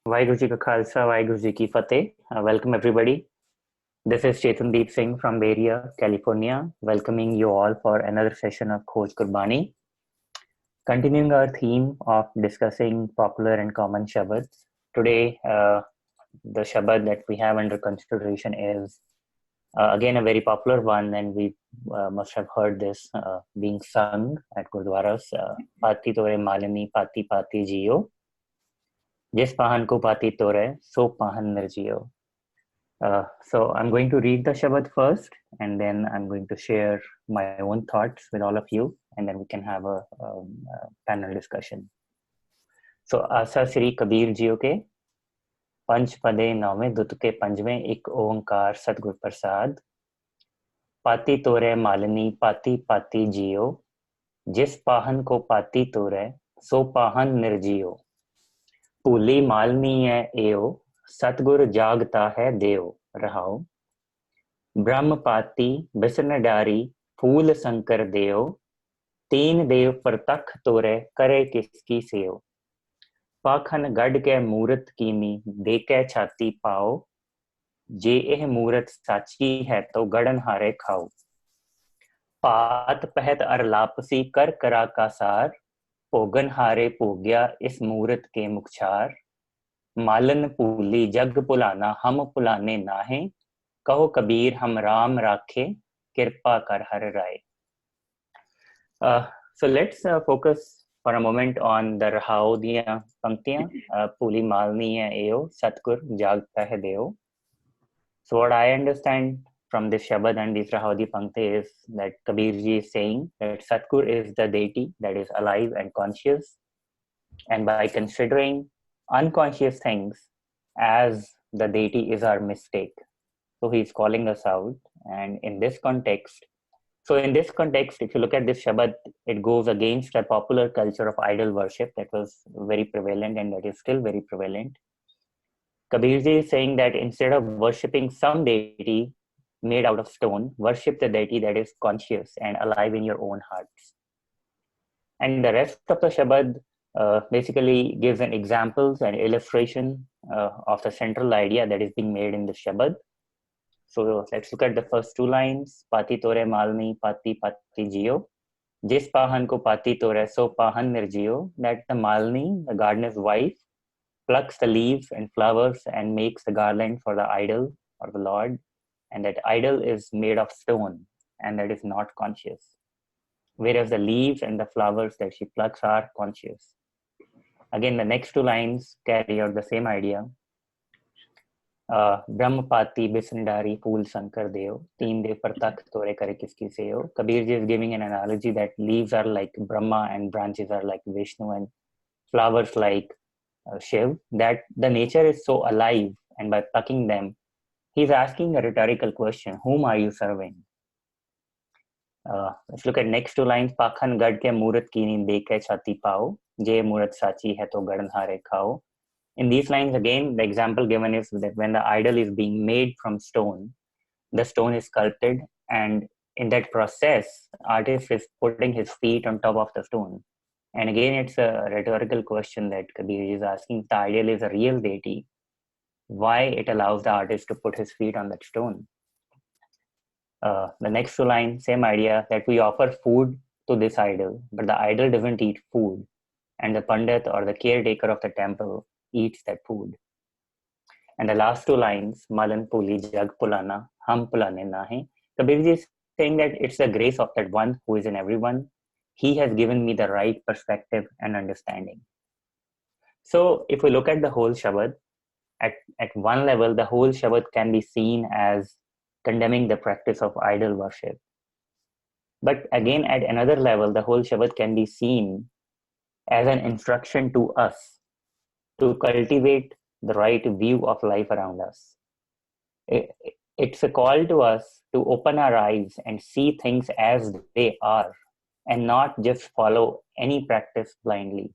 Vaheguru Ji Ka Khalsa, Vaheguru Ji Ki Fateh. Welcome everybody. This is Chetandeep Singh from Bay Area, California, welcoming you all for another session of Khoj Kurbani. Continuing our theme of discussing popular and common Shabads. Today, the Shabad that we have under consideration is again a very popular one, and we must have heard this being sung at Gurdwaras. Pati torai malini, pati pati jiyo. Jis pahan ko pati torai, so pahan nirjiyo. So I'm going to read the Shabad first, and then I'm going to share my own thoughts with all of you, and then we can have a panel discussion. So आशा श्री कबीर जी के पंच पदे नौवें दुत के पंजवें एक ओंकार सतगुर प्रसाद पाती तोरे मालिनी पाती पाती जियो जिस पाहन को पाती तोरे सो पाहन निर्जियो भूली मालनी है एओ सतगुर जागता है देव रहाओ ब्रह्म पाती बिसन डारी फूल शंकर देव तीन देव प्रतख तोरे करे किसकी सेव पाखन गढ़ के मूरत कीनी देके छाती पाओ जे एह मूरत साची है तो गड़न हारे खाओ पात पहत अर लापसी कर करा का सार भोगन हारे भोग्या इस मूरत के मुखछार मालन भूली जग भुलाना हम भुलाने नाहे कहो कबीर हम राम राखे कृपा कर हर राय. So let's focus for a moment on the Rahao diyan panktiyan. Puli malni hai eo Satgur jagta hai deo. So what I understand from this Shabad and this Rahao di pankti is that Kabir ji is saying that Satgur is the deity that is alive and conscious, and by considering unconscious things as the deity is our mistake. So he is calling us out, and in this context, if you look at this Shabad, it goes against a popular culture of idol worship that was very prevalent and that is still very prevalent. Kabirji is saying that instead of worshipping some deity made out of stone, worship the deity that is conscious and alive in your own hearts. And the rest of the Shabad basically gives an examples and illustration of the central idea that is being made in the Shabad. So let's look at the first two lines. Pati tore malni, pati pati jiyo. Jis pahan ko pati tore, so pahan nirjiyo. That the malni, the gardener's wife, plucks the leaves and flowers and makes the garland for the idol or the Lord. And that idol is made of stone and that is not conscious. Whereas the leaves and the flowers that she plucks are conscious. Again, the next two lines carry out the same idea. Brahmapati, Bisandari, Pool Shankar Dev, Teen Dev Pratak Tore Kare Kiski Seyo. Kabir ji is giving an analogy that leaves are like Brahma and branches are like Vishnu and flowers like Shiv, that the nature is so alive, and by plucking them, he's asking a rhetorical question: whom are you serving? Let's look at next two lines. Pakhan gad ke murat kini deke chati pao, je murat sachi hai to gadan hare khao. In these lines, again, the example given is that when the idol is being made from stone, the stone is sculpted, and in that process, artist is putting his feet on top of the stone. And again, it's a rhetorical question that Kabir is asking. The idol is a real deity. Why it allows the artist to put his feet on that stone? The next two lines, same idea, that we offer food to this idol, but the idol doesn't eat food, and the pandit or the caretaker of the temple eats that food. And the last two lines, Malan Puli Jag Pulana, Ham Pulane Nahe. Kabirji is saying that it's the grace of that one who is in everyone. He has given me the right perspective and understanding. So if we look at the whole Shabad, at one level, the whole Shabad can be seen as condemning the practice of idol worship. But again, at another level, the whole Shabad can be seen as an instruction to us to cultivate the right view of life around us. It's a call to us to open our eyes and see things as they are and not just follow any practice blindly.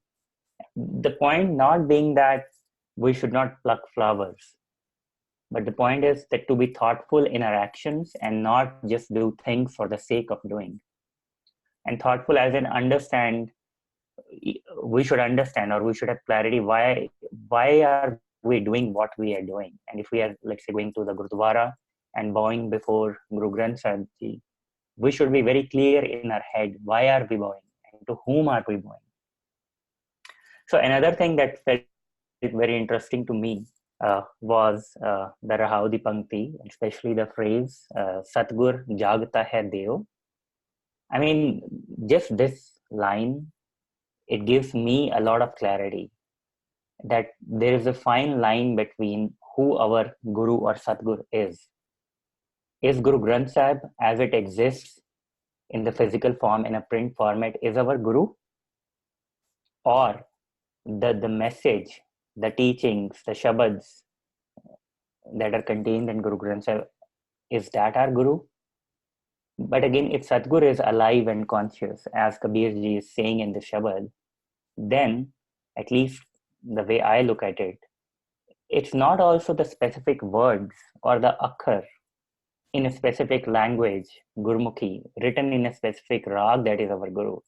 The point not being that we should not pluck flowers, but the point is that to be thoughtful in our actions and not just do things for the sake of doing. And thoughtful as in we should understand, or we should have clarity why are we doing what we are doing? And if we are, let's say, going to the Gurdwara and bowing before Guru Granth Sahib Ji, we should be very clear in our head, why are we bowing and to whom are we bowing? So another thing that felt very interesting to me was the Rahaudi Pankti, especially the phrase Satgur Jagta Hai Deo. I mean, just this line, it gives me a lot of clarity that there is a fine line between who our Guru or Satgur is. Is Guru Granth Sahib, as it exists in the physical form, in a print format, is our Guru? Or the message, the teachings, the shabads that are contained in Guru Granth Sahib, is that our Guru? But again, if Satgur is alive and conscious, as Kabir ji is saying in the Shabad, then, at least the way I look at it, it's not also the specific words or the akhar in a specific language, Gurmukhi, written in a specific rag that is our Guru.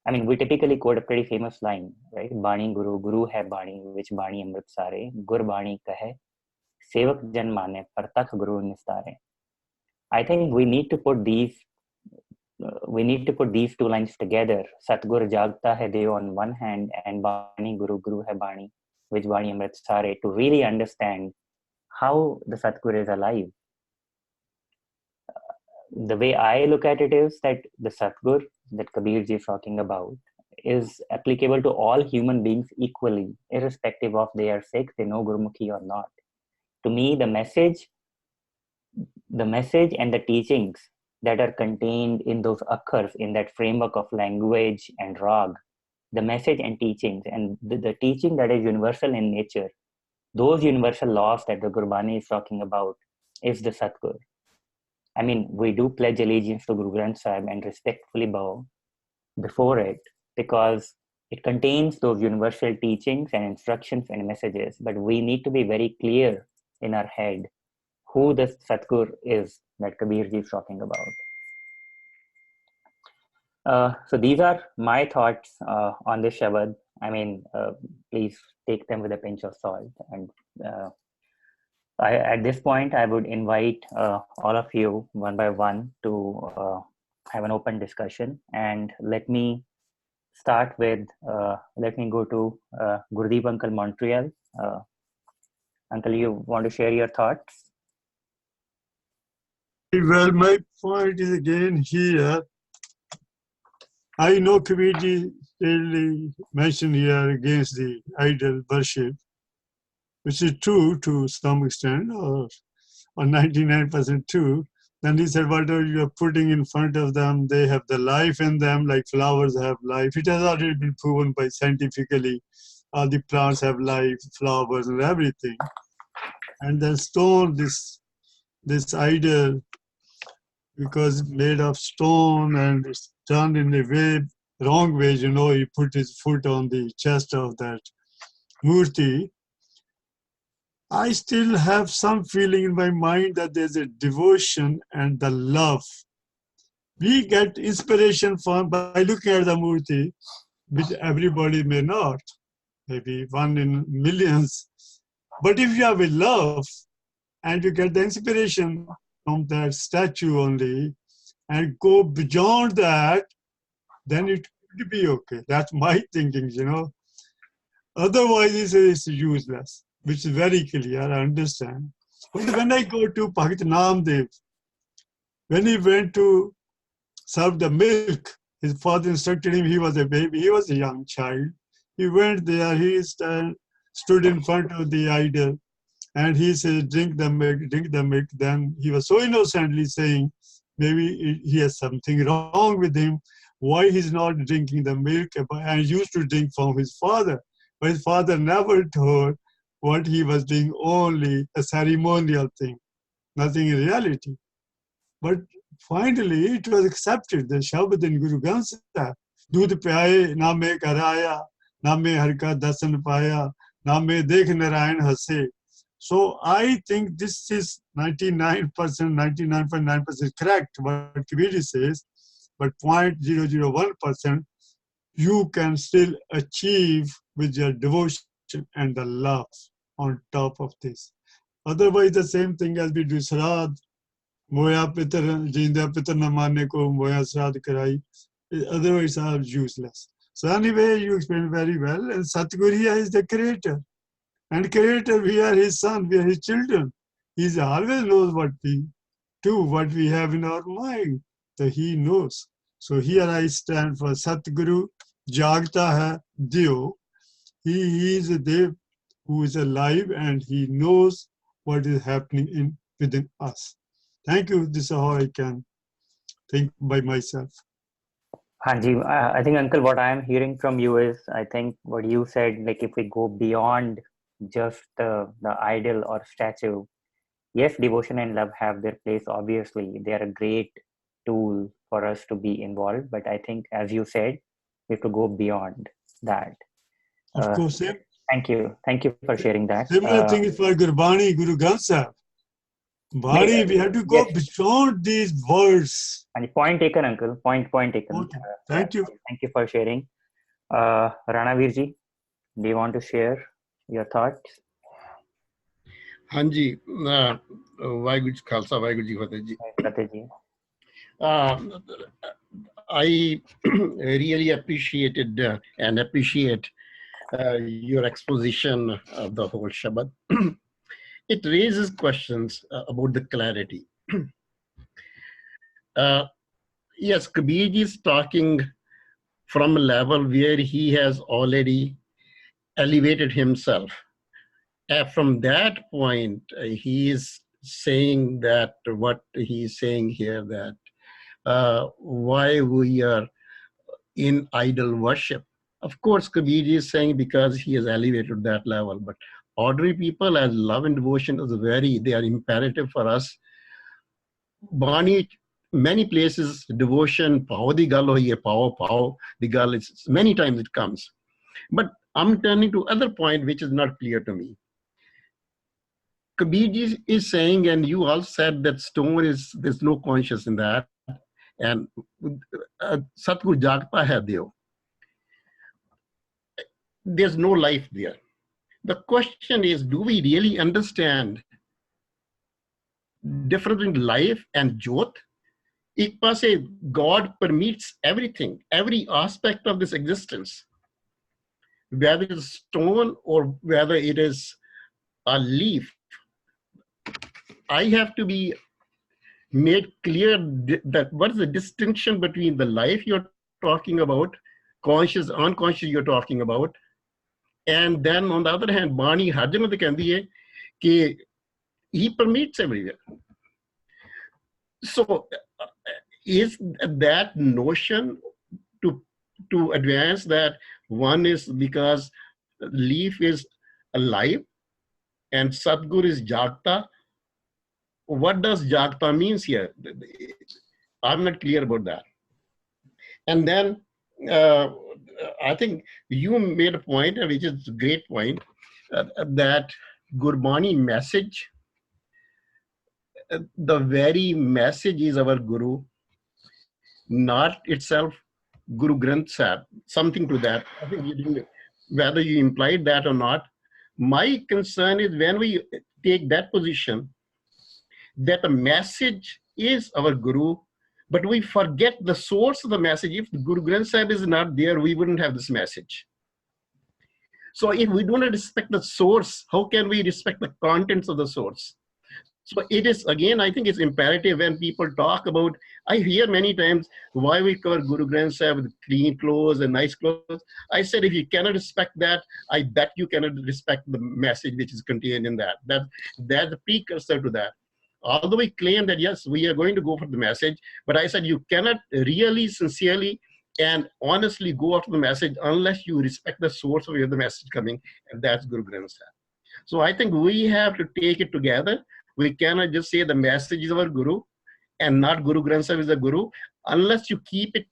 I mean, we typically quote a pretty famous line, right? Bani Guru, Guru hai Bani, which Bani Amrit Sare, Gur Bani kahe, Sevak Jan Mane, Partakh Guru Nistare. I think we need to put these two lines together. Satgur Jagta Hai Deo on one hand and Bani Guru, Guru hai Bani, which Bani Amrit Sare, to really understand how the Satgur is alive. The way I look at it is that the Satgur that Kabir ji is talking about is applicable to all human beings equally, irrespective of their Sikh, they know Gurmukhi or not. To me, the message and the teachings that are contained in those akhars, in that framework of language and rag, the message and teachings, and the teaching that is universal in nature, those universal laws that the Gurbani is talking about, is the Satgur. I mean, we do pledge allegiance to Guru Granth Sahib and respectfully bow before it because it contains those universal teachings and instructions and messages, but we need to be very clear in our head who the Satgur is that Kabir ji is talking about. So these are my thoughts on this Shabad. I mean, please take them with a pinch of salt. And at this point, I would invite all of you one by one to have an open discussion. And let me start with, let me go to Gurdeep Uncle Montreal. Uncle, you want to share your thoughts? Well, my point is again here. I know Kabirji really mentioned here against the idol worship, which is true to some extent, or 99% true. Then he said, whatever you are putting in front of them, they have the life in them, like flowers have life. It has already been proven by scientifically. All the plants have life, flowers and everything. And then stone, this idol, because it's made of stone and it's done in a way, wrong way, he put his foot on the chest of that murti. I still have some feeling in my mind that there's a devotion and the love. We get inspiration from by looking at the murti, which everybody may not, maybe one in millions. But if you have a love and you get the inspiration from that statue only and go beyond that, then it could be okay. That's my thinking, Otherwise, it's useless, which is very clear, I understand. But when I go to Bhagat Namdev, when he went to serve the milk, his father instructed him, he was a baby, he was a young child. He went there, he stood in front of the idol, and he said, drink the milk, drink the milk. Then he was so innocently saying, maybe he has something wrong with him, why he's not drinking the milk, and he used to drink from his father. But his father never told what he was doing, only a ceremonial thing, nothing in reality. But finally, it was accepted, the Shabad in Guru Granth Sahib. Doodh pyaye, na me karaya, na me har ka dasan paya, na me dekh narayan hase. So I think this is 99.9% correct, what Kabir says, but 0.001% you can still achieve with your devotion and the love on top of this. Otherwise, the same thing as we do Srad, Moya Pitar, Jinda Pitar Namane ko Moya Srad Karai, otherwise are useless. So anyway, you explained very well, and Satguru is the creator. And creator, we are his son, we are his children. He always knows what we do, what we have in our mind, that he knows. So here I stand for Satguru, Jagta hai Dio. He is a Dev who is alive and he knows what is happening within us. Thank you. This is how I can think by myself. Hanji, I think, Uncle, what I am hearing from you is, I think what you said, like if we go beyond just the idol or statue, yes, devotion and love have their place. Obviously, they are a great tool for us to be involved. But I think, as you said, we have to go beyond that. Of course, Thank you. Thank you for sharing that. Similar thing is for Gurbani, Guru Granth Sahib. Bani, we have to go beyond these words. And point taken, Uncle. Point taken. Okay. Thank you. Thank you for sharing. Rana Virji, do you want to share your thoughts? Hanji, Vaheguru Ji Khalsa, Vaheguru Ji Fateh Ji. I really appreciated and appreciate your exposition of the whole Shabad. It raises questions about the clarity. Yes, Kabir is talking from a level where he has already elevated himself. From that point, he is saying that what he is saying here, that why we are in idol worship. Of course, Kabir is saying because he has elevated that level, but ordinary people, as love and devotion is they are imperative for us. Bani, many places, devotion, pao di gal hoyi hai, pao, the gal is, many times it comes. But I'm turning to other point which is not clear to me. Kabir is saying, and you all said that stone is, there's no conscious in that, and Satguru Jagta hai Deo. There's no life there. The question is, do we really understand difference between life and Jyot? Ek paase God permits everything, every aspect of this existence, whether it is stone or whether it is a leaf. I have to be made clear that what is the distinction between the life you're talking about, conscious, unconscious you're talking about, and then on the other hand, Bani har jagah te kendi hai ki he permits everywhere. So is that notion to advance that one is because leaf is alive and Sadguru is Jagta? What does Jagta means here? I'm not clear about that. And then I think you made a point, which is a great point, that Gurbani message, the very message is our Guru, not itself Guru Granth Sahib, something to that. I think you didn't, whether you implied that or not. My concern is when we take that position, that the message is our Guru, but we forget the source of the message. If Guru Granth Sahib is not there, we wouldn't have this message. So if we do not respect the source, how can we respect the contents of the source? So it is, again, I think it's imperative when people talk about, I hear many times, why we cover Guru Granth Sahib with clean clothes and nice clothes. I said, if you cannot respect that, I bet you cannot respect the message which is contained in that. That's the precursor to that. Although we claim that, yes, we are going to go for the message, but I said you cannot really, sincerely, and honestly go after the message unless you respect the source of where the message coming, and that's Guru Granth Sahib. So I think we have to take it together. We cannot just say the message is our Guru and not Guru Granth Sahib is the Guru unless you keep it.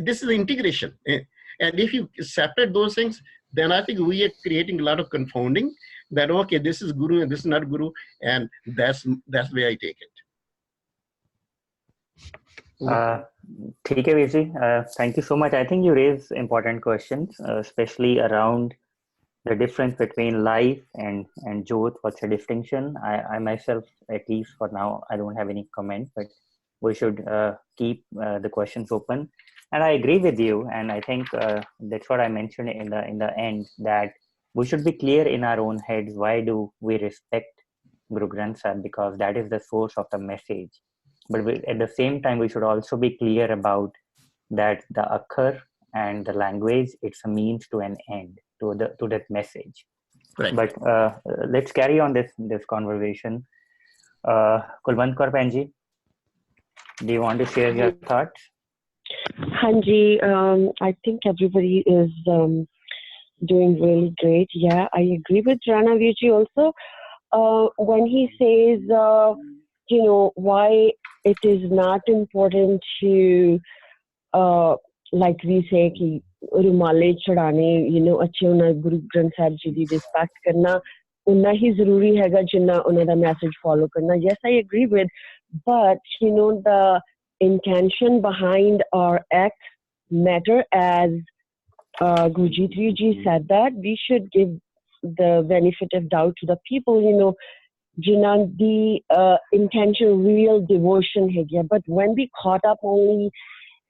This is the integration. And if you separate those things, then I think we are creating a lot of confounding that, okay, this is Guru and this is not Guru, and that's the way I take it. Theek hai, Veer ji. Thank you so much. I think you raise important questions, especially around the difference between life and Jyot, what's the distinction? I myself, at least for now, I don't have any comment, but we should keep the questions open. And I agree with you, and I think that's what I mentioned in the end, that we should be clear in our own heads. Why do we respect Guru Granth Sahib? Because that is the source of the message. But at the same time, we should also be clear about that the akhar and the language, it's a means to an end to that message. Correct. But let's carry on this conversation. Kulwant Kaur Bhenji, do you want to share your thoughts? Hanji, I think everybody is doing really great. Yeah, I agree with Rana Virji also. When he says, why it is not important to, like we say, कि रुमाले चढ़ाने, अच्छे उन्हें गुरु ग्रंथ साहिब जी दी respect करना, उन्ना ही जरूरी हैगा जिन्ना उन्हें दा मैसेज फॉलो करना. Yes, I agree with, but the intention behind our acts matter, as Gurjeet ji said, that we should give the benefit of doubt to the people, Jinnah the intention, real devotion है. But when we caught up only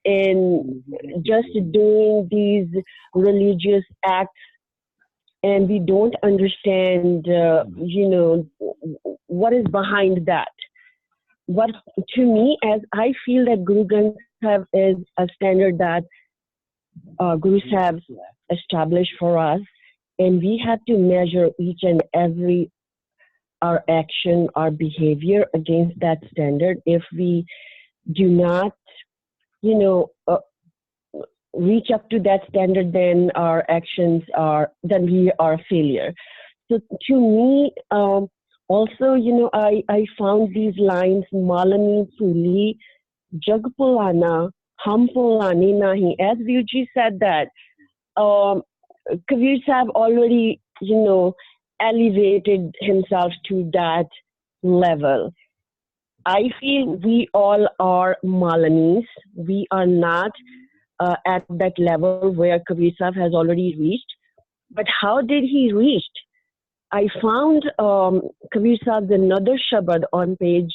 in just doing these religious acts and we don't understand, what is behind that. What to me, as I feel that Guru Granth Sahib is a standard that Guru Sahib established for us, and we have to measure each and every our action, our behavior against that standard. If we do not, reach up to that standard, then our actions then we are a failure. So to me, also, I found these lines, malini puli, jag pulana, hum pulani nahi. As Virji said that, Kabir Sahib already, elevated himself to that level. I feel we all are malanis. We are not at that level where Kabir Sahib has already reached. But how did he reach? I found Kabir Sahib's another shabad on page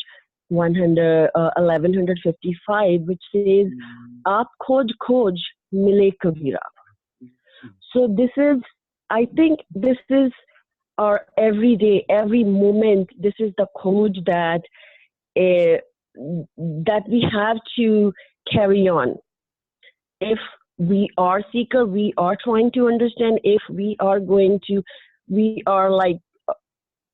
1155, which says, "Aap khoj khoj mile Kabira." So this is, I think, this is our everyday, every moment. This is the khoj that we have to carry on. If we are seeker, we are trying to understand. If we are we are like,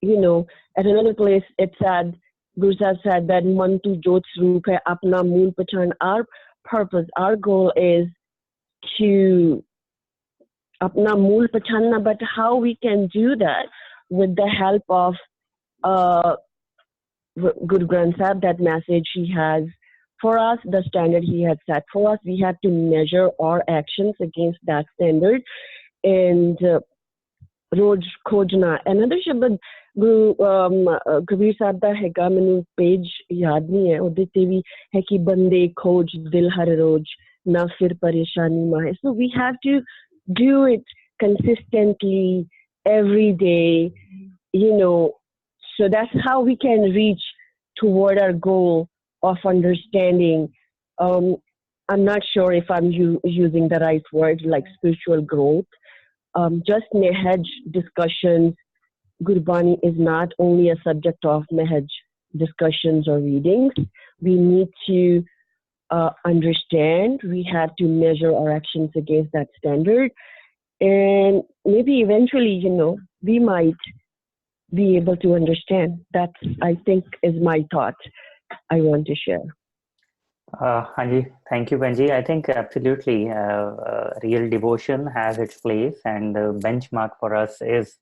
at another place it said, Guru Sahib said that man tu jot swaroop hai, apna mool pachan. Our purpose, our goal is to apna mool pachanna, but how we can do that with the help of Guru Granth Sahib, that message he has for us, the standard he had set for us. We have to measure our actions against that standard. And Roj Khojna, another shabad Guru Kabir Sahib da hega, manu page yaad nahi hai, ਉਹਦੇ ਤੇ ਵੀ ਹੈ ਕਿ ਬੰਦੇ ਖੋਜ ਦਿਲ ਹਰ ਰੋਜ਼ ਨਾ ਫਿਰ ਪਰੇਸ਼ਾਨੀ ਮਾਹੇ. So we have to do it consistently every day, so that's how we can reach toward our goal of understanding. I'm not sure if I'm using the right word, like spiritual growth. Just Mehaj discussions. Gurbani is not only a subject of Mehaj discussions or readings. We need to understand. We have to measure our actions against that standard. And maybe eventually, we might be able to understand. That, I think, is my thought I want to share. Hanji, thank you, Benji. I think absolutely real devotion has its place, and the benchmark for us is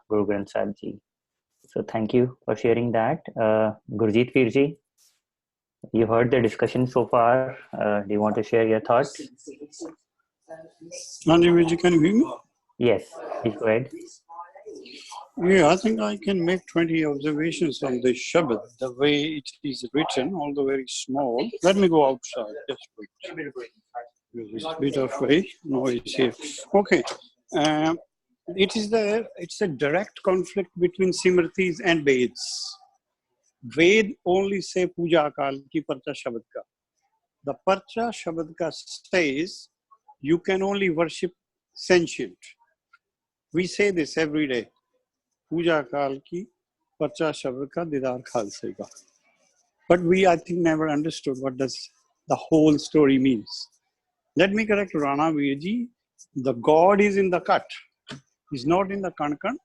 Guru Granth Sahib Ji. So thank you for sharing that. Gurjeet Virji, you heard the discussion so far. Do you want to share your thoughts? Nandi Virji, can you hear me? Yes, please go ahead. Yeah, I think I can make 20 observations on this Shabad, the way it is written, although very small. Let me go outside, just wait. There's a bit of a noise here. Okay. It's a direct conflict between Simritis and Veds. Ved only say Puja Akal ki Parcha Shabad ka. The Parcha Shabad ka says you can only worship sentient. We say this every day. Puja Akal ki Parcha Shabad ka Didar Khalsa ka. But we, I think, never understood what does the whole story means. Let me correct Rana Virji. The God is in the cut. He's not in the kankan.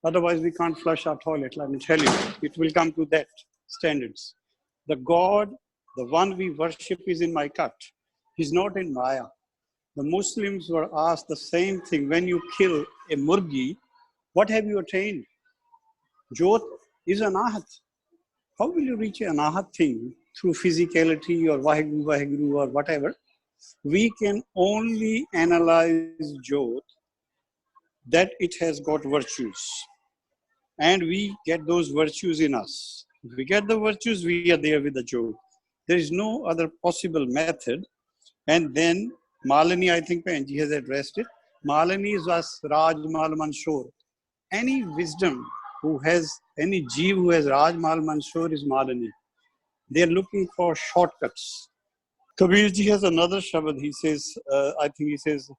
Otherwise, we can't flush our toilet. Let me tell you, it will come to that standards. The God, the one we worship, is in my cut. He's not in Maya. The Muslims were asked the same thing. When you kill a murgi, what have you attained? Jot is anahat. How will you reach an anahat thing through physicality or vaheguru or whatever? We can only analyze Jot that it has got virtues. And we get those virtues in us. If we get the virtues, we are there with the Jot. There is no other possible method. And then Malini, I think Penji has addressed it. Malini is as Raj Mal Manshur. Any wisdom who has, any Jeev who has Raj Mal Manshur is Malini. They are looking for shortcuts. Kabir ji has another Shabad. He says, I think he says,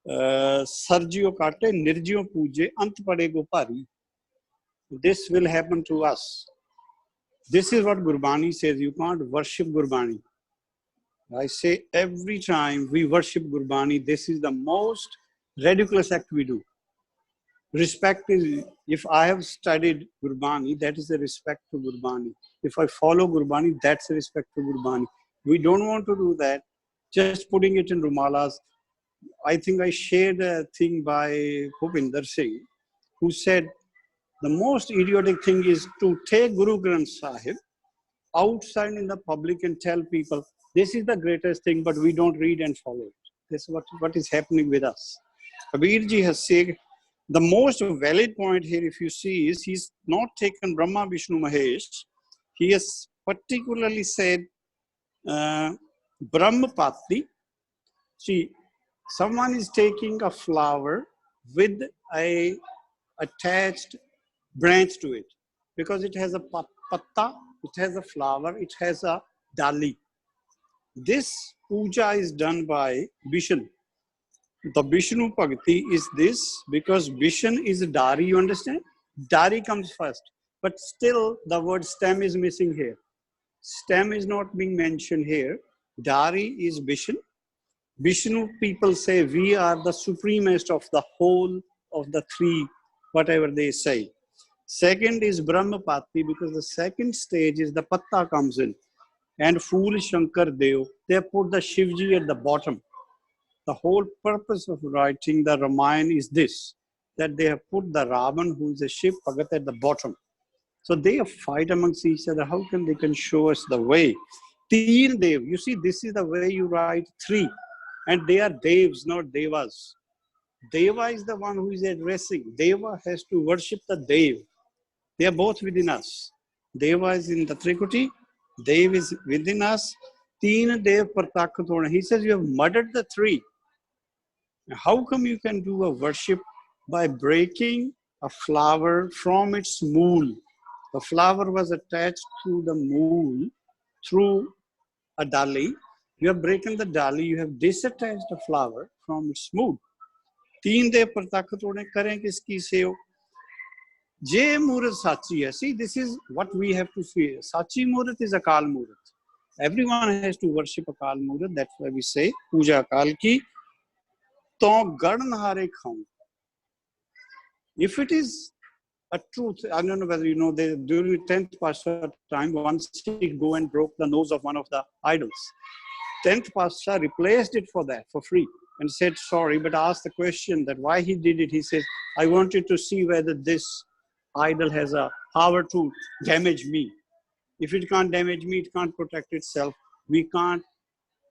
Sarjiyo kate, nirjiyo puje, ant padego pari. This will happen to us. This is what Gurbani says. You can't worship Gurbani. I say every time we worship Gurbani, this is the most ridiculous act we do. Respect is, if I have studied Gurbani, that is a respect to Gurbani. If I follow Gurbani, that's a respect to Gurbani. We don't want to do that. Just putting it in Rumalas. I think I shared a thing by Bhupinder Singh, who said, the most idiotic thing is to take Guru Granth Sahib outside in the public and tell people, this is the greatest thing, but we don't read and follow it. This is what is happening with us. Kabir ji has said, the most valid point here, if you see, is he's not taken Brahma, Vishnu, Mahesh. He has particularly said, Brahma Pati. See, someone is taking a flower with a attached branch to it, because it has a patta, it has a flower, it has a dali. This puja is done by Vishnu. The Vishnu Bhakti is this, because Vishnu is Dari, you understand? Dari comes first, but still the word stem is missing here. Stem is not being mentioned here. Dari is Vishnu. Vishnu people say we are the supremest of the whole of the three, whatever they say. Second is Brahmapati, because the second stage is the Patta comes in. And Fool Shankar Dev, they put the Shivji at the bottom. The whole purpose of writing the Ramayana is this, that they have put the Ravan, who is a Shiv Bhagat, at the bottom. So they fight amongst each other. How can they can show us the way? Teen Dev, you see, this is the way you write three. And they are Devs, not Devas. Deva is the one who is addressing. Deva has to worship the Dev. They are both within us. Deva is in the Trikuti. Dev is within us. Teen Dev Partakatona. He says you have murdered the three. How come you can do a worship by breaking a flower from its mool? The flower was attached to the mool through a dali. You have broken the dali, you have disattached the flower from its mool. Teen Dev Partakatona karen kiski seyo. Je Murat Sachi hai. See, this is what we have to fear. Sachi Murat is Akal Murat. Everyone has to worship Akal Murat. That's why we say Puja Akal ki to garn hare khaun. If it is a truth, I don't know whether you know, during the 10th Pasha time, one Sikh go and broke the nose of one of the idols. 10th Pasha replaced it for that, for free, and said sorry, but asked the question that why he did it. He says, I wanted to see whether this idol has a power to damage me. If it can't damage me, it can't protect itself. We can't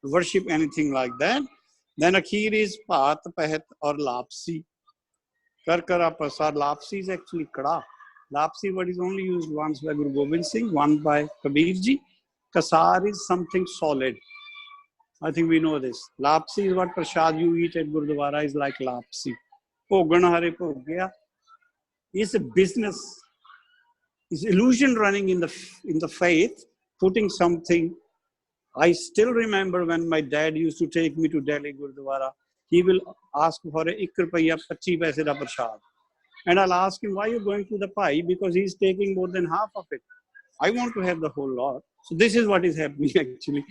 worship anything like that. Then akhir is Pat, Pahat or Lapsi. Karkara Prasad. Lapsi is actually Kada. Lapsi word is only used once by Guru Gobind Singh, one by Kabir ji. Kasar is something solid. I think we know this. Lapsi is what prasad you eat at Gurdwara is like lapsi. ਭੋਗਣ ਹਾਰੇ ਭੋਗ ਗਿਆ. It's a business. It's illusion running in the faith, putting something. I still remember when my dad used to take me to Delhi Gurdwara. He will ask for a 1 rupaya 25 paise da prasad. And I'll ask him, why are you going to the pai? Because he's taking more than half of it. I want to have the whole lot. So this is what is happening actually.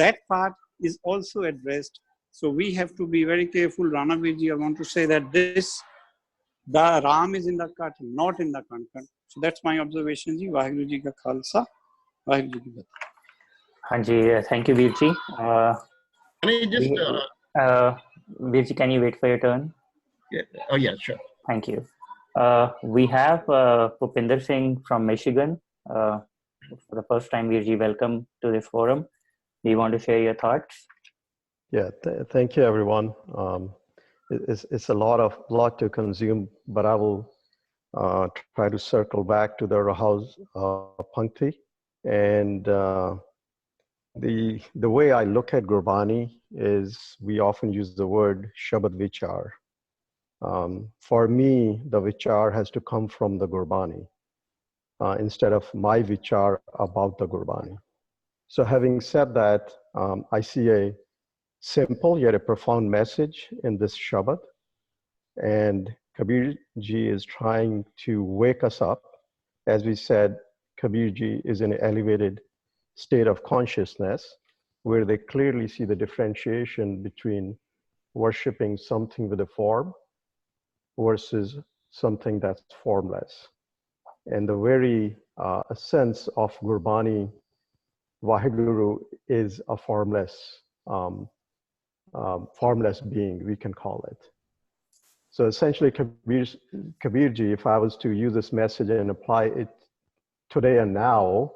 That part is also addressed. So we have to be very careful. Rana Virji, I want to say that the Ram is in the cut, not in the content. So that's my observation. Ji, Vaheguru Ji ka Khalsa, Vaheguru Ji ki Fateh. Hanji, thank you, Virji. Can I just... Virji, can you wait for your turn? Yeah. Oh, yeah, sure. Thank you. We have Pupinder Singh from Michigan. For the first time, Virji, welcome to this forum. Do you want to share your thoughts? Yeah, thank you, everyone. It's a lot to consume, but I will try to circle back to the Rahaz Pankti. And the way I look at Gurbani is we often use the word Shabad Vichar. For me, the Vichar has to come from the Gurbani instead of my Vichar about the Gurbani. So having said that, I see a simple yet a profound message in this Shabad. And Kabir Ji is trying to wake us up. As we said, Kabir Ji is in an elevated state of consciousness where they clearly see the differentiation between worshiping something with a form versus something that's formless. And the very sense of Gurbani, Vaheguru is a formless being, we can call it. So essentially, Kabirji, if I was to use this message and apply it today and now,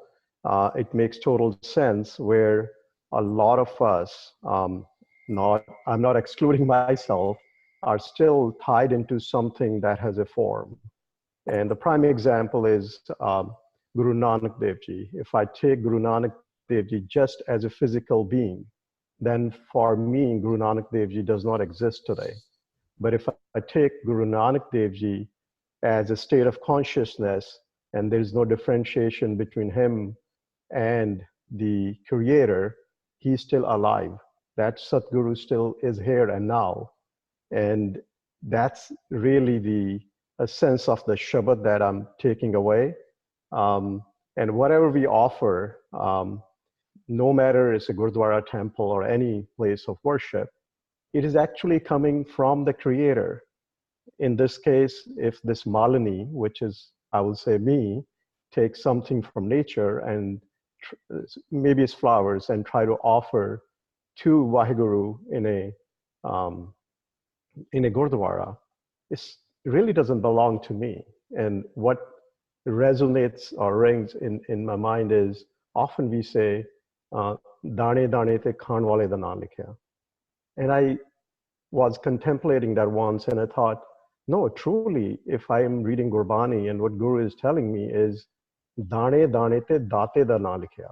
it makes total sense where a lot of us, I'm not excluding myself, are still tied into something that has a form. And the prime example is Guru Nanak Dev Ji. If I take Guru Nanak Dev Ji just as a physical being, then for me, Guru Nanak Dev Ji does not exist today. But if I take Guru Nanak Dev Ji as a state of consciousness, and there's no differentiation between him and the creator, he's still alive. That Satguru still is here and now. And that's really a sense of the Shabad that I'm taking away. And whatever we offer, no matter it's a Gurdwara temple or any place of worship, it is actually coming from the creator. In this case, if this malini, which is, I will say me, takes something from nature and maybe it's flowers and try to offer to Vaheguru in a Gurdwara, it really doesn't belong to me. And what resonates or rings in my mind is often we say, Dane dane te khan wale da na likhya. And I was contemplating that once and I thought, no, truly, if I am reading Gurbani and what Guru is telling me is Dane dane te date da na likhya.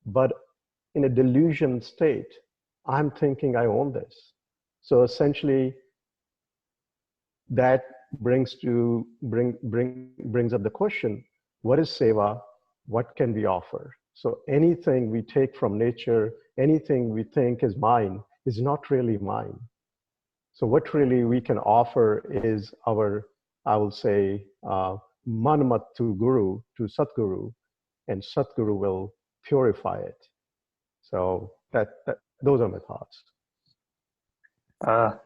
But in a delusion state, I'm thinking I own this. So essentially, that brings up the question, what is seva? What can we offer? So anything we take from nature, anything we think is mine, is not really mine. So what really we can offer is our, I will say, manmat to Guru, to Satguru, and Satguru will purify it. So those are my thoughts.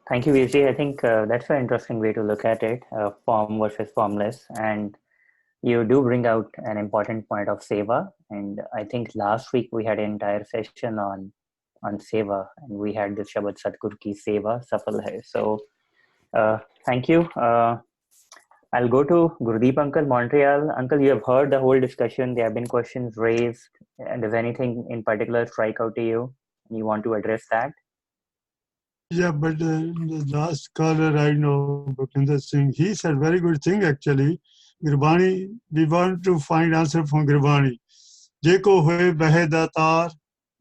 Thank you, Virji. I think that's an interesting way to look at it, form versus formless. And you do bring out an important point of seva. And I think last week we had an entire session on seva, and we had the Shabad Satguru ki seva safal hai. So thank you. I'll go to Gurdeep Uncle, Montreal. Uncle, you have heard the whole discussion. There have been questions raised. And does anything in particular strike out to you? You want to address that? Yeah, but the last caller I know, Bhupinder Singh, he said very good thing actually. Gurbani, we want to find answer from Gurbani. Jeko hoye bahe datar,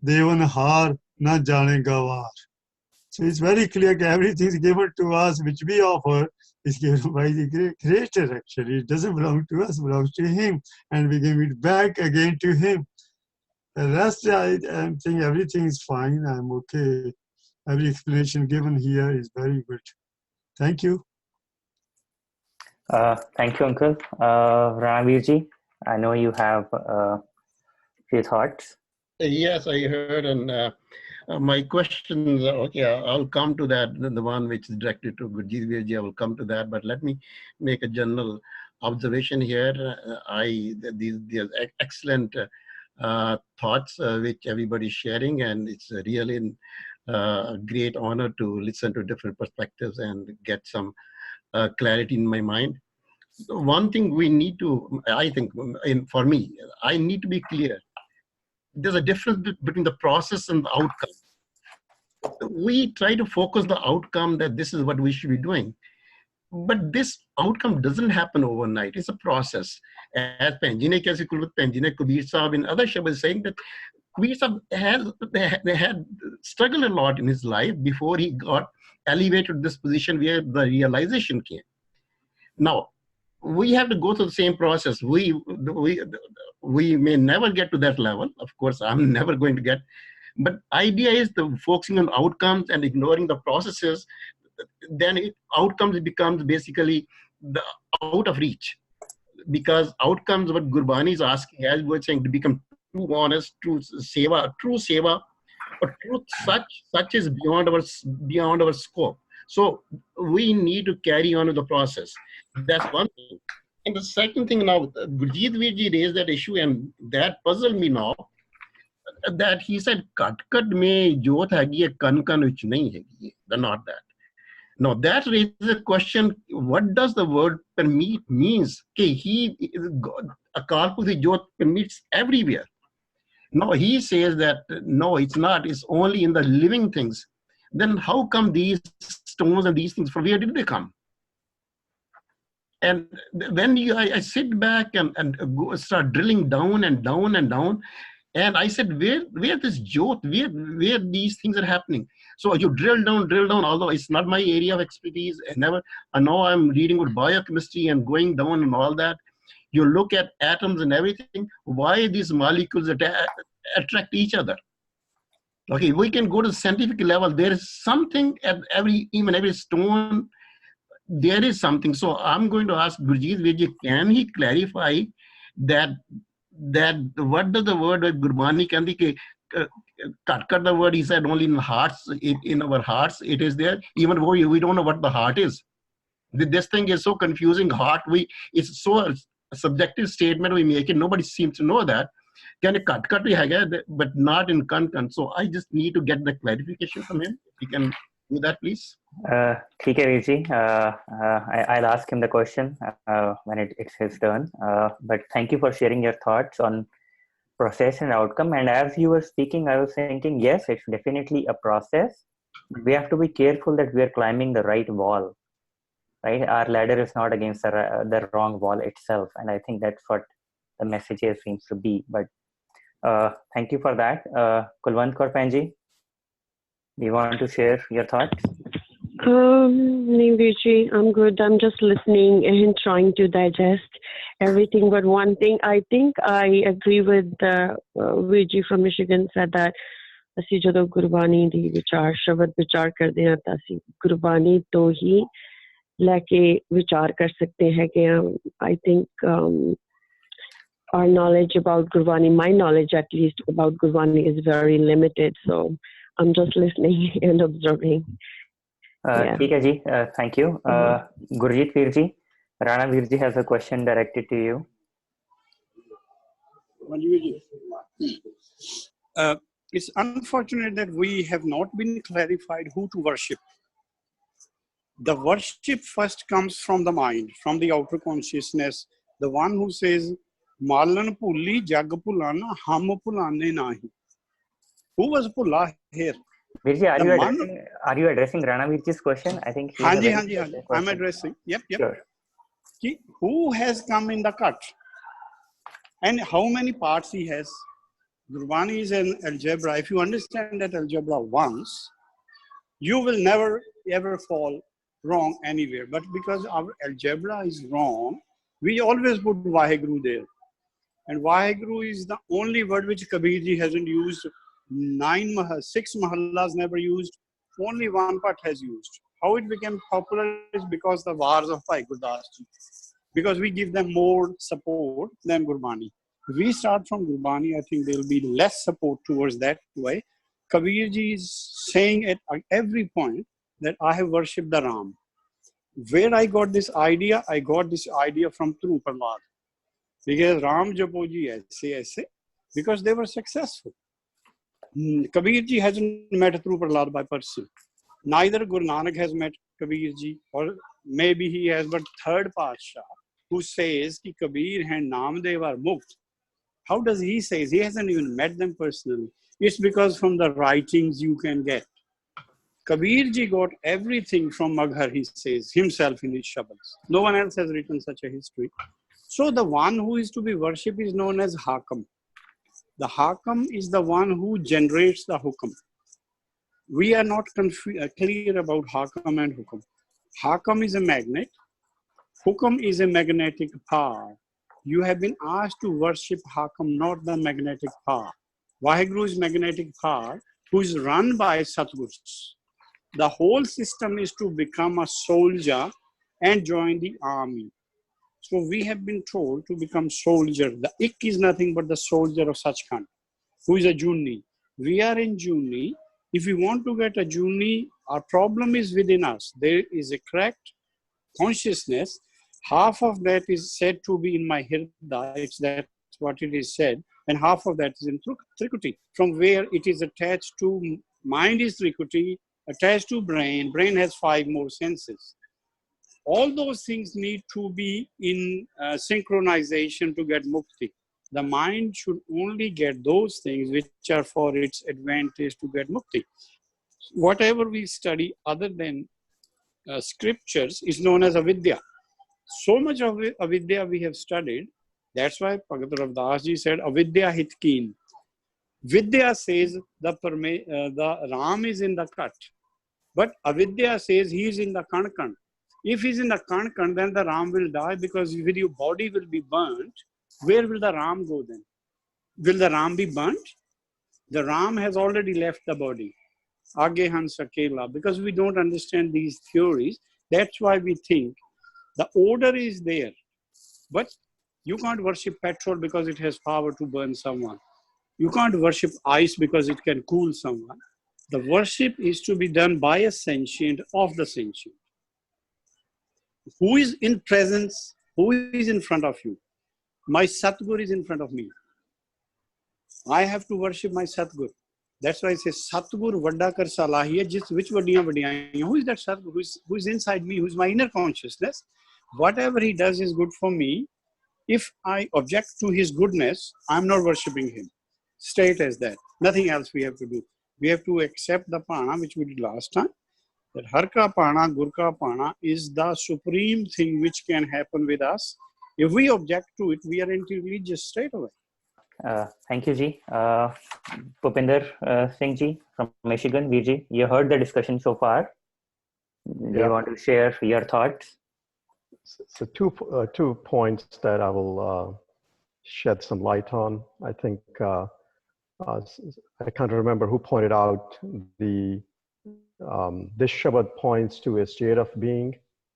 devan har na jane gawar. So it's very clear that everything is given to us, which we offer, is given by the Creator, actually. It doesn't belong to us, it belongs to Him. And we give it back again to Him. The rest, I'm saying everything is fine. I'm okay. Every explanation given here is very good. Thank you. Thank you, Uncle. Ranavirji, I know you have a few thoughts. Yes, I heard, and my questions, okay, I'll come to that, the one which is directed to Gurjeet Virji, I will come to that, but let me make a general observation here. These excellent thoughts which everybody is sharing, and it's really a great honor to listen to different perspectives and get some clarity in my mind. One thing we need to, I think, for me, I need to be clear. There's a difference between the process and the outcome. We try to focus the outcome that this is what we should be doing. But this outcome doesn't happen overnight. It's a process. As Penjine Kabir Sahib and other Shabas is saying that Kabir Sahib had struggled a lot in his life before he got elevated to this position where the realization came. Now, we have to go through the same process. We may never get to that level. Of course, I'm never going to get. But idea is the focusing on outcomes and ignoring the processes. Then outcomes becomes basically the out of reach, because outcomes what Gurbani is asking, as we're saying, to become true honest, true seva, but truth such is beyond our scope. So we need to carry on with the process. That's one thing. And the second thing now, Gurjeet Virji raised that issue, and that puzzled me now, that he said, kat mein jyot hagi hai, kan vich nahi hagi. They're not that. Now that raises a question, what does the word permit means? Okay, Akal Purkh jyot permits everywhere. No, he says that, no, it's not. It's only in the living things. Then how come these stones and these things, from where did they come? And then I sit back and start drilling down and down and down. And I said, where this jyot, where these things are happening? So you drill down, although it's not my area of expertise. I know I'm reading with biochemistry and going down and all that. You look at atoms and everything, why these molecules attract each other. Okay, we can go to the scientific level. There is something at every stone, there is something. So I'm going to ask Gurjeet Virji, can he clarify that what does the word Gurbani can be cut the word, he said only in hearts, in our hearts it is there, even though we don't know what the heart is. This thing is so confusing. Heart, it's so a subjective statement we make it, nobody seems to know that. Can it cut but not in kan. So I just need to get the clarification from him. If you can do that, please. ठीक है Virji, I'll ask him the question when it's his turn. But thank you for sharing your thoughts on process and outcome. And as you were speaking, I was thinking, yes, it's definitely a process. We have to be careful that we are climbing the right wall, right? Our ladder is not against the wrong wall itself. And I think that's what the message here seems to be. But thank you for that. Kulwant Kaur Panji, do you want to share your thoughts? Virji, I'm good. I'm just listening and trying to digest everything. But one thing, I think I agree with Virji from Michigan said that ਅਸੀਂ ਜਦੋਂ ਗੁਰਬਾਣੀ ਦੀ ਵਿਚਾਰ ਸ਼ਬਦ ਵਿਚਾਰ ਕਰਦੇ ਹਾਂ ਤਾਂ ਅਸੀਂ ਗੁਰਬਾਣੀ ਤੋਂ ਹੀ ਲੈ ਕੇ ਵਿਚਾਰ ਕਰ ਸਕਦੇ ਹੈਗੇ ਹਾਂ. I think our knowledge about Gurbani, my knowledge at least about Gurbani is very limited. So I'm just listening and observing. ठीक है जी, thank you. Gurjeet Virji, Rana Virji has a question directed to you. It's unfortunate that we have not been clarified who to worship. The worship first comes from the mind, from the outer consciousness. The one who says, Malan pulli jag pulana, ham pulane nahi. Who was pulla here? Virji, are you addressing Rana Virji's question? I think Hanji. I'm addressing. Yep. Sure. Who has come in the cut? And how many parts he has? Gurbani is an algebra. If you understand that algebra once, you will never ever fall wrong anywhere. But because our algebra is wrong, we always put Vaheguru there. And Vaheguru is the only word which Kabirji hasn't used. 6 mahallas never used. Only one part has used. How it became popular is because the wars of Bhai Gurdas Ji. Because we give them more support than Gurbani. If we start from Gurbani, I think there will be less support towards that way. Kabirji is saying at every point that I have worshipped the Ram. Where I got this idea from True Prahlad. Because Ram Japoji aise, because they were successful. Kabirji hasn't met True Prahlad by person. Neither Guru Nanak has met Kabirji, or maybe he has, but third Pasha, who says that Kabir and Namdev are Mukt. How does he say? He hasn't even met them personally. It's because from the writings you can get. Kabirji got everything from Maghar, he says, himself in his Shabads. No one else has written such a history. So the one who is to be worshipped is known as Hakam. The Hakam is the one who generates the Hukam. We are not clear about Hakam and Hukam. Hakam is a magnet. Hukam is a magnetic power. You have been asked to worship Hakam, not the magnetic power. Vaheguru is magnetic power, who is run by Satgurus. The whole system is to become a soldier and join the army. So we have been told to become soldier. The ik is nothing but the soldier of Sachkhand, who is a Junni. We are in Junni. If we want to get a Junni, our problem is within us. There is a correct consciousness. Half of that is said to be in my Hirda, that's what it is said, and half of that is in Trikuti, from where it is attached to, mind is Trikuti, attached to brain. Brain has 5 more senses. All those things need to be in synchronization to get mukti. The mind should only get those things which are for its advantage to get mukti. Whatever we study other than scriptures is known as avidya. So much of avidya we have studied. That's why Bhagat Ravdas ji said avidya hitkeen. Vidya says the Ram is in the cut, but avidya says he is in the kankan. If he's in the kankan, then the Ram will die, because with your body will be burnt. Where will the Ram go then? Will the Ram be burnt? The Ram has already left the body. Aage Hansa Kela. Because we don't understand these theories, that's why we think the order is there. But you can't worship petrol because it has power to burn someone. You can't worship ice because it can cool someone. The worship is to be done by a sentient of the sentient. Who is in presence? Who is in front of you? My Satguru is in front of me. I have to worship my Satguru. That's why I say Satguru Vadakar Salahiya, which Vadiyan. Who is that Satguru? Who is inside me? Who is my inner consciousness? Whatever he does is good for me. If I object to his goodness, I'm not worshipping him. Straight as that. Nothing else we have to do. We have to accept the Pana, which we did last time. That Harka Pana, Gurka Pana is the supreme thing which can happen with us. If we object to it, we are anti-religious straight away. Thank you, Ji. Bhupinder Singh Ji from Michigan, VG, you heard the discussion so far. Do you want to share your thoughts? So two points that I will shed some light on. I think I can't remember who pointed out this Shabad points to a state of being,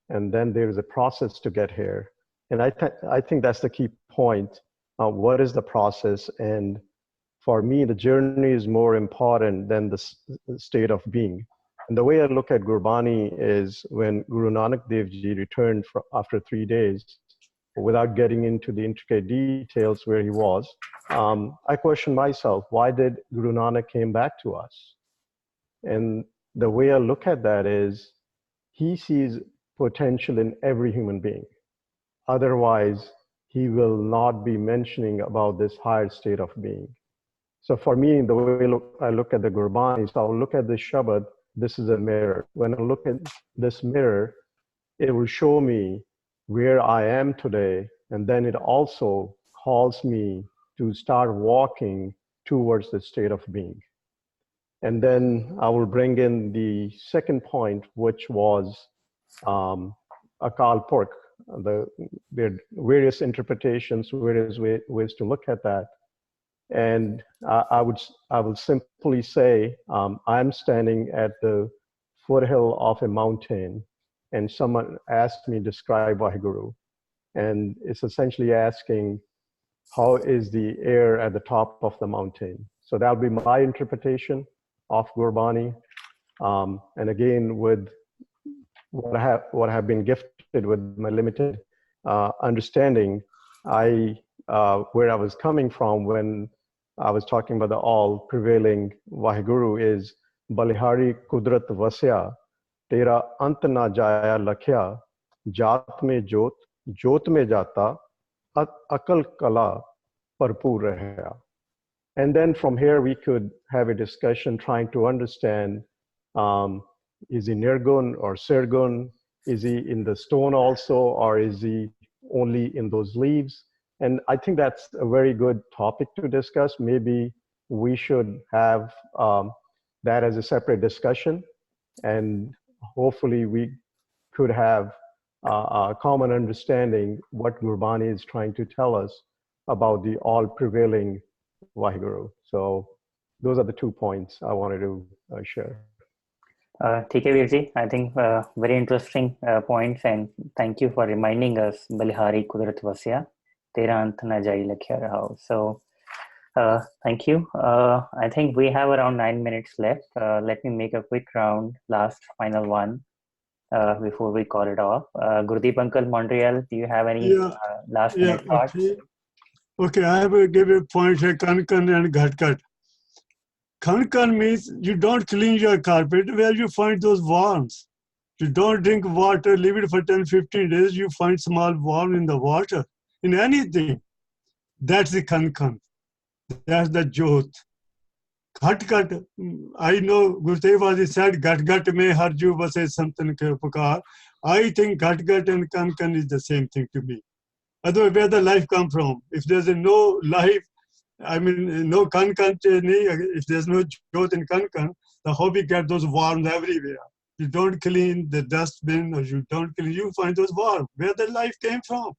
and then there is a process to get here. And I think that's the key point. What is the process? And for me, the journey is more important than the state of being. And the way I look at Gurbani is when Guru Nanak Dev Ji returned after 3 days, without getting into the intricate details where he was, I question myself, why did Guru Nanak came back to us? And the way I look at that is, he sees potential in every human being. Otherwise, he will not be mentioning about this higher state of being. So for me, the way I look at the Gurbani, so I'll look at this Shabad, this is a mirror. When I look at this mirror, it will show me where I am today, and then it also calls me to start walking towards the state of being. And then I will bring in the second point, which was Akal Purkh. There are various interpretations, various ways to look at that. And I will simply say, I'm standing at the foothill of a mountain, and someone asked me to describe Vaheguru. And it's essentially asking, how is the air at the top of the mountain? So that'll be my interpretation of Gurbani. And again, with what I have been gifted with my limited understanding, where I was coming from when I was talking about the all prevailing Vaheguru is Balihari Kudrat Vasya, Tera Ant Na Jaya Lakhya, Jat Me Jot, Jot Me Jata, Akal Kala Parpur Rahya. And then from here, we could have a discussion trying to understand, is he Nirgun or Sirgun? Is he in the stone also, or is he only in those leaves? And I think that's a very good topic to discuss. Maybe we should have that as a separate discussion, and hopefully we could have a common understanding what Gurbani is trying to tell us about the all prevailing Vaheguru. So those are the 2 points I wanted to share. ठीक है Veer ji, I think very interesting points, and thank you for reminding us Balihari Kudrat Vasya, Tera Ant Na Jai Lakhya Rahao. So thank you. I think we have around 9 minutes left. Let me make a quick round, last final one, before we call it off. Gurdeep Uncle Montreal, do you have any last minute thoughts? Okay, I have to give a point here, Kankan and Ghatkat. Kankan means you don't clean your carpet where you find those worms. You don't drink water, leave it for 10, 15 days, you find small worm in the water, in anything. That's the Kankan. That's the Jot. Ghat, I know Gurtevaji said, Ghat mein harju base something ke upakar. I think Ghat and Kankan is the same thing to me. Otherwise, where the life come from? If there's no life, I mean, no Kankan, if there's no Jot in Kankan, the hobby get those worms everywhere. You don't clean the dustbin, or you don't clean, you find those worms. Where the life came from?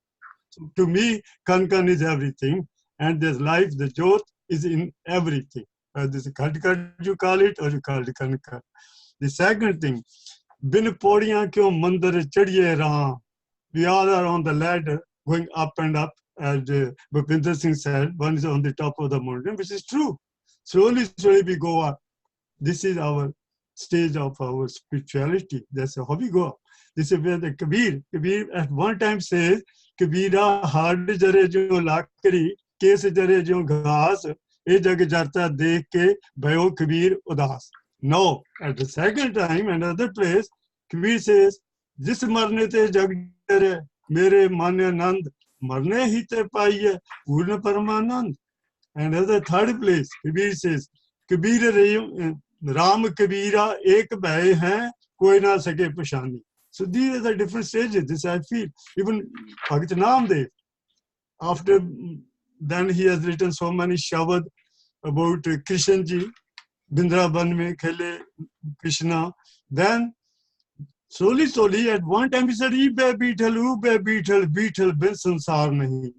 So to me, Kankan is everything, and there's life, the Jot is in everything. Whether it's Ghat you call it, or you call it Kankan. The second thing, bin podiyan kyo mandar chadiye raha. We all are on the ladder, going up and up, as Bhupinder Singh said, one is on the top of the mountain, which is true. Slowly, slowly we go up. This is our stage of our spirituality. That's how we go up. This is where the Kabir at one time says, Kabira hard jare jo lakri, kes jare jo ghas, e jag jarta dekh ke bhayo Kabir udas. No, at the second time, another place, Kabir says, Jis marne te jag jare, mere mane nand, marne hi te paiye, purna paramanand. And at the third place, Kabir says, Kabir Ram Kabira ek bhai hai, koi na sake pashani. So these are the different stages. This I feel. Even Bhagat Namdev, after then he has written so many shabad about Krishna ji, Vrindavan mein khele Krishna. Then slowly, slowly, at one time he said, Ube Beetle, bin sansar nahi.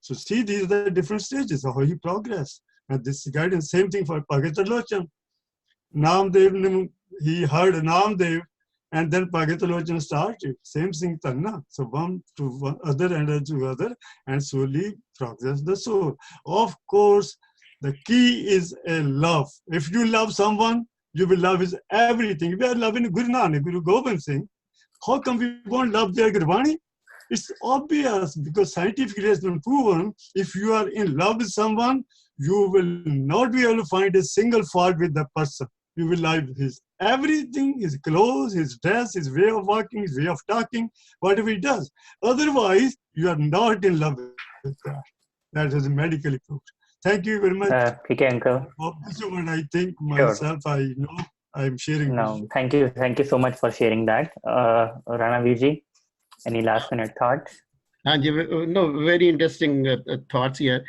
So see, these are the different stages of how he progressed. And this guidance, same thing for Bhagat Lochan. Namdev, he heard Namdev, and then Bhagat Lochan started. Same thing, Tanna. So one to one, other and to other, and slowly progress the soul. Of course, the key is a love. If you love someone, you will love his everything. We are loving Guru Nanak, Guru Gobind Singh. How come we won't love their Gurbani? It's obvious, because scientifically has been proven, if you are in love with someone, you will not be able to find a single fault with that person. You will love his everything, his clothes, his dress, his way of walking, his way of talking, whatever he does. Otherwise, you are not in love with that. That is medically proved. Thank you very much. Okay, Uncle. This is what I think myself. Sure. I know I'm sharing. No, thank you so much for sharing that. Rana Virji, any last minute thoughts? No, very interesting thoughts here.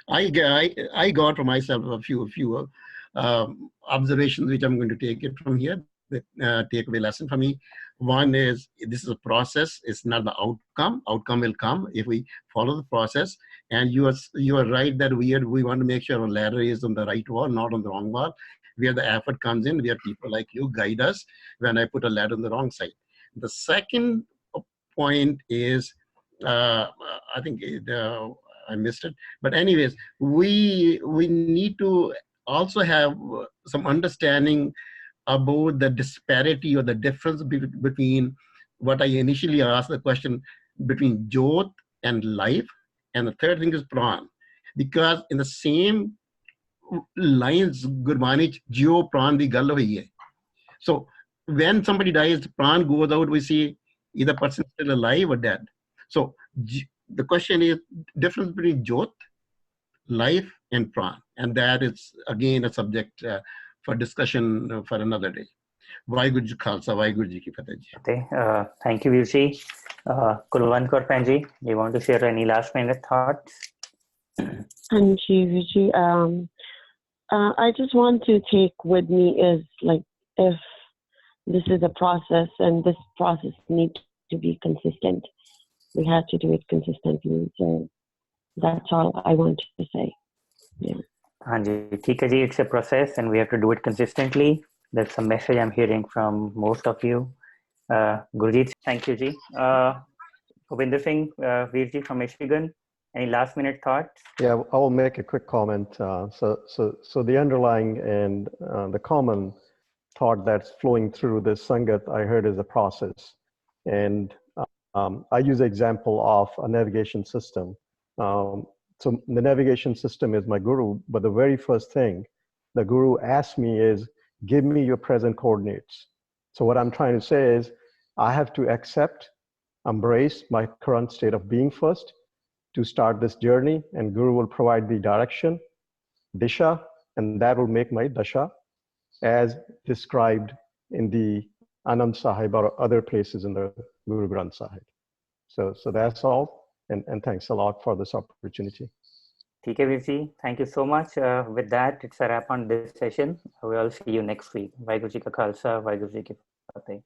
I got for myself a few observations which I'm going to take it from here. The takeaway lesson for me. One is this is a process. It's not the outcome. Outcome will come if we follow the process. And you are right that we want to make sure our ladder is on the right wall, not on the wrong wall. Where the effort comes in, where people like you guide us when I put a ladder on the wrong side. The second point is, I think I missed it. But anyways, we need to also have some understanding about the disparity or the difference between what I initially asked the question between Jyot and life, and the third thing is Pran. Because in the same lines, Gurbani Jyo Pran di gal hoyi hai. So when somebody dies, Pran goes out, we see either person still alive or dead. So the question is difference between Jyot, life, and Pran. And that is again a subject for discussion for another day. Vaheguru Ji Khalsa, Vaheguru Ji Ki Fateh Ji. Thank you, Virji. Kulwant Kaur Bhenji, do you want to share any last minute thoughts? And Virji, I just want to take with me is like, if this is a process and this process needs to be consistent, we have to do it consistently. So that's all I want to say. Yeah. Hanji, theek hai ji, it's a process and we have to do it consistently. That's a message I'm hearing from most of you. Gurjeet, thank you, Ji. Bhupinder Singh, Veerji from Michigan, any last minute thoughts? Yeah, I will make a quick comment. So the underlying and the common thought that's flowing through this Sangat I heard is a process. And I use the example of a navigation system. So the navigation system is my guru, but the very first thing the guru asked me is, give me your present coordinates. So what I'm trying to say is, I have to accept, embrace my current state of being first to start this journey, and guru will provide the direction, disha, and that will make my dasha as described in the Anand Sahib or other places in the Guru Granth Sahib. So that's all, and thanks a lot for this opportunity. Okay, Virji, thank you so much. With that, it's a wrap on this session. We'll see you next week. Vaheguru Ji Ka Khalsa, Vaheguru Ji Ki Fateh.